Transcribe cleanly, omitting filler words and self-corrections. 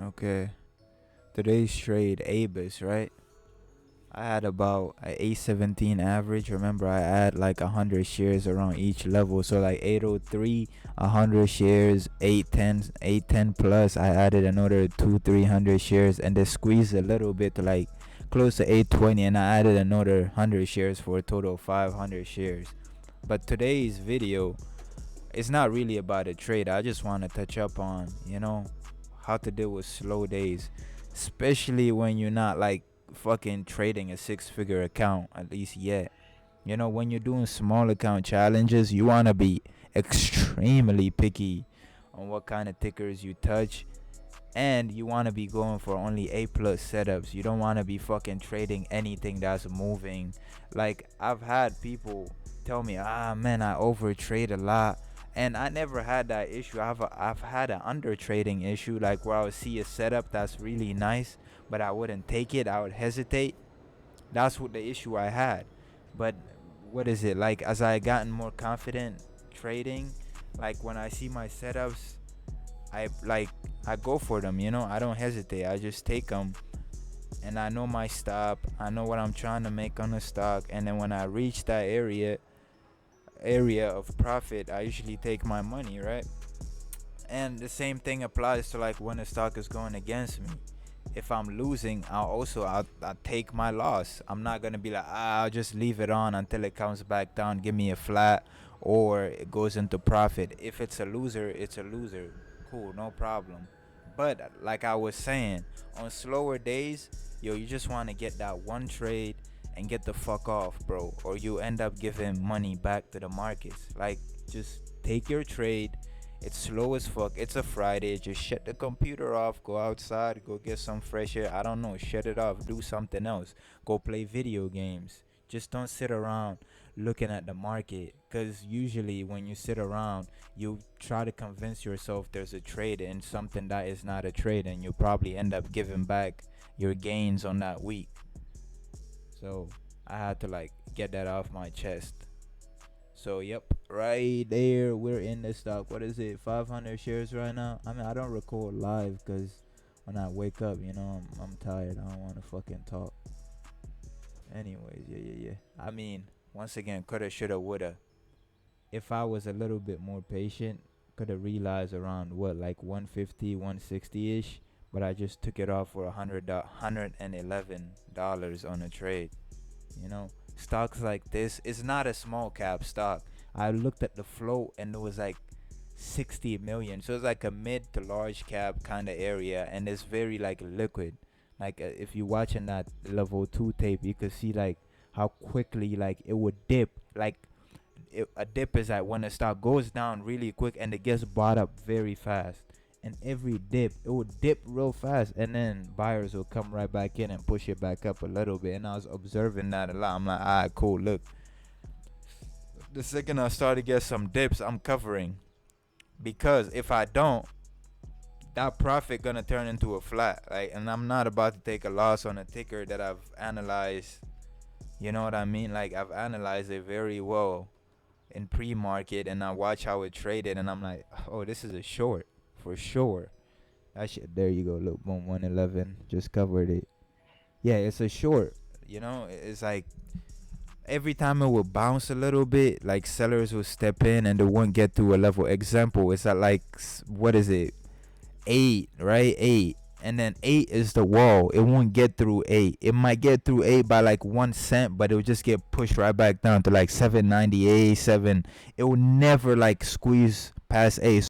Okay. Today's trade, ABUS, right? I had about a 817 average. Remember, I had like 100 shares around each level. So like 803, 100 shares, 810 plus. I added another 300 shares and then squeezed a little bit to like close to 820. And I added another 100 shares for a total of 500 shares. But today's video, it's not really about a trade. I just want to touch up on, how to deal with slow days, especially when you're not like fucking trading a six-figure account, at least yet. When you're doing small account challenges, you want to be extremely picky on what kind of tickers you touch, and you want to be going for only A plus setups. You don't want to be fucking trading anything that's moving. Like, I've had people tell me, man, I over trade a lot, and I never had that issue. I've had an under trading issue, like where I would see a setup that's really nice, but I wouldn't take it. I would hesitate. That's what the issue I had. But what is it like? As I gotten more confident trading, like when I see my setups, I go for them. I don't hesitate. I just take them, and I know my stop. I know what I'm trying to make on the stock, and then when I reach that area of profit, I usually take my money, right? And the same thing applies to like when the stock is going against me. If I'm losing, I'll take my loss. I'm not gonna be like, I'll just leave it on until it comes back down, give me a flat, or it goes into profit. If it's a loser, it's a loser. Cool, no problem. But like I was saying, on slower days, you just want to get that one trade and get the fuck off, bro, or you end up giving money back to the markets. Like, just take your trade. It's slow as fuck. It's a Friday. Just shut the computer off. Go outside. Go get some fresh air. I don't know. Shut it off. Do something else. Go play video games. Just don't sit around looking at the market. Because usually when you sit around, you try to convince yourself there's a trade in something that is not a trade. And you'll probably end up giving back your gains on that week. So I had to like get that off my chest. So yep, right there, we're in the stock. What is it? 500 shares right now. I mean, I don't record live because when I wake up, I'm tired. I don't want to fucking talk. Anyways, yeah. I mean, once again, coulda, shoulda, woulda. If I was a little bit more patient, coulda realized around what, like 150, 160 ish. But I just took it off for $111 on a trade. Stocks like this, it's not a small cap stock. I looked at the float and it was like 60 million. So it's like a mid to large cap kind of area, and it's very like liquid. Like if you're watching that level 2 tape, you could see like how quickly like it would dip. Like a dip is like when the stock goes down really quick and it gets bought up very fast. And every dip, it would dip real fast, and then buyers will come right back in and push it back up a little bit. And I was observing that a lot. I'm like, alright, cool, look, the second I start to get some dips, I'm covering, because if I don't, that profit gonna turn into a flat. Like, and I'm not about to take a loss on a ticker that I've analyzed. You know what I mean? Like, I've analyzed it very well in pre-market, and I watch how it traded, and I'm like, oh, this is a short for sure. That shit, there you go. Look, boom, 111, just covered it. Yeah, it's a short. It's like every time it will bounce a little bit, like sellers will step in and they won't get to a level. Example, it's at like, what is it, 8, right? 8, and then 8 is the wall. It won't get through 8. It might get through 8 by like 1 cent, but it will just get pushed right back down to like 798, 7. It will never like squeeze past 8.